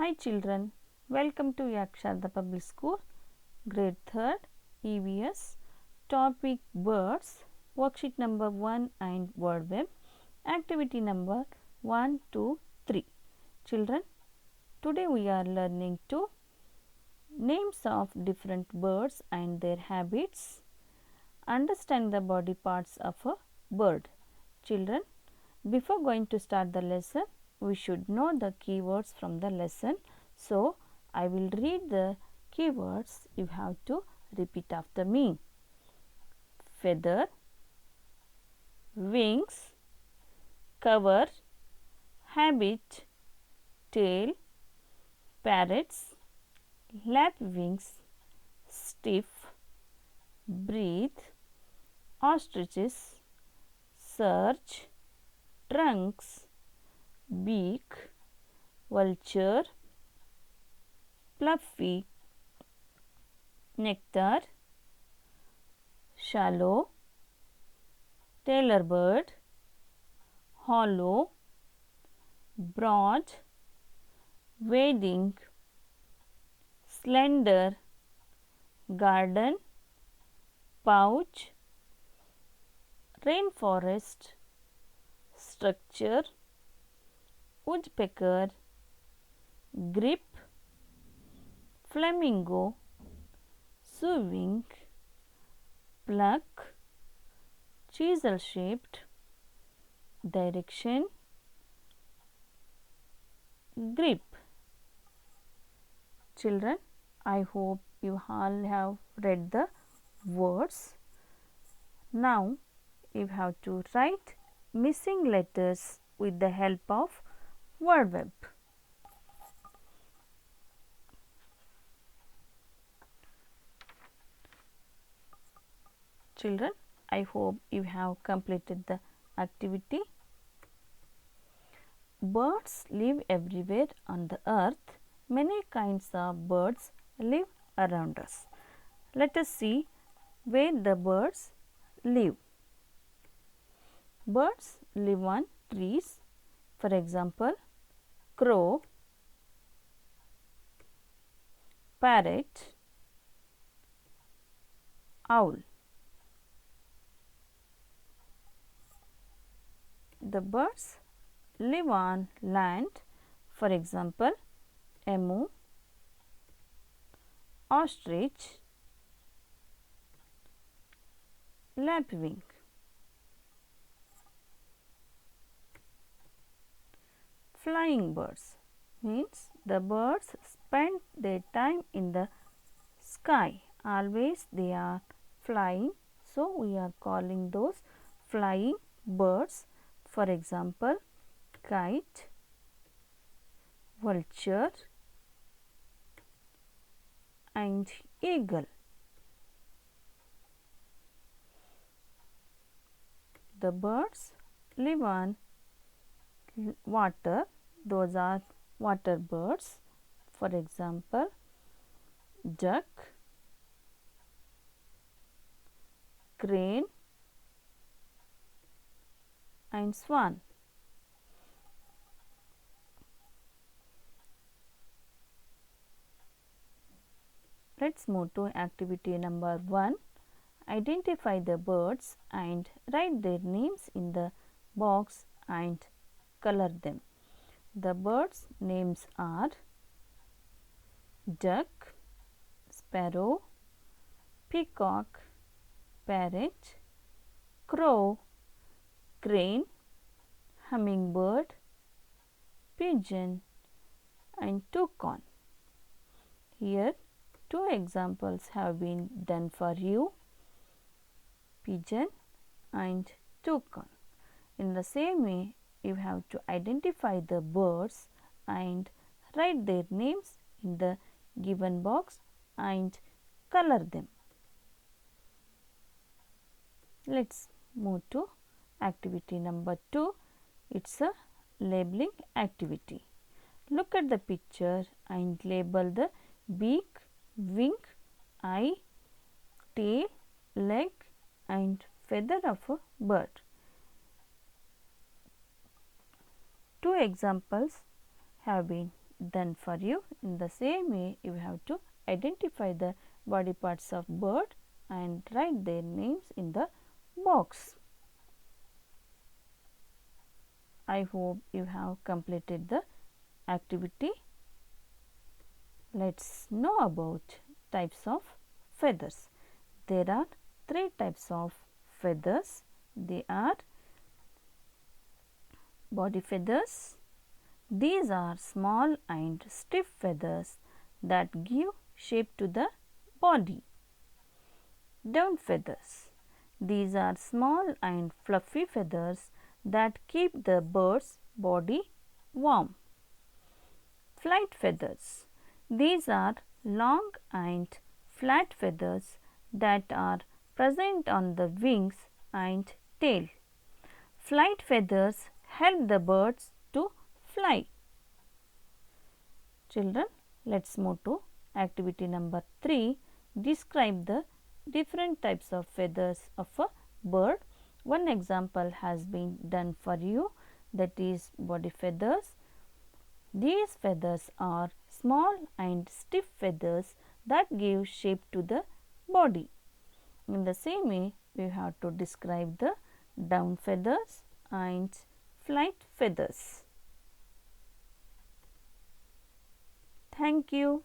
Hi children, welcome to Yaksharda Public School, grade 3rd, EVS, topic birds, worksheet number 1 and word web, activity number 1, 2, 3. Children, today we are learning to names of different birds and their habits, understand the body parts of a bird. Children, before going to start the lesson, we should know the keywords from the lesson. So, I will read the keywords. You have to repeat after me. Feather, wings, cover, habit, tail, parrots, lapwings, stiff, breathe, ostriches, search, trunks, beak, vulture, fluffy, nectar, shallow, tailor bird, hollow, broad, wading, slender, garden, pouch, rainforest, structure, woodpecker, grip, flamingo, swing, pluck, chisel shaped, direction, grip. Children, I hope you all have read the words. Now, you have to write missing letters with the help of word web. Children, I hope you have completed the activity. Birds live everywhere on the earth. Many kinds of birds live around us. Let us see where the birds live. Birds live on trees. For example, crow, parrot, owl. The birds live on land. For example, emu, ostrich, lapwing. Flying birds means the birds spend their time in the sky. Always they are flying. So, we are calling those flying birds. For example, kite, vulture and eagle. The birds live on water. Those are water birds. For example, duck, crane and swan. Let's move to activity number 1. Identify the birds and write their names in the box and color them. The birds' names are duck, sparrow, peacock, parrot, crow, crane, hummingbird, pigeon and toucan. Here 2 examples have been done for you, pigeon and toucan. In the same way, you have to identify the birds and write their names in the given box and color them. Let's move to activity number 2. It's a labeling activity. Look at the picture and label the beak, wing, eye, tail, leg and feather of a bird. 2 examples have been done for you. In the same way, you have to identify the body parts of bird and write their names in the box. I hope you have completed the activity. Let's know about types of feathers. There are 3 types of feathers. They are body feathers. These are small and stiff feathers that give shape to the body. Down feathers. These are small and fluffy feathers that keep the bird's body warm. Flight feathers. These are long and flat feathers that are present on the wings and tail. Flight feathers help the birds to fly. Children, let's move to activity number 3. Describe the different types of feathers of a bird. One example has been done for you, that is body feathers. These feathers are small and stiff feathers that give shape to the body. In the same way, we have to describe the down feathers and flight feathers. Thank you.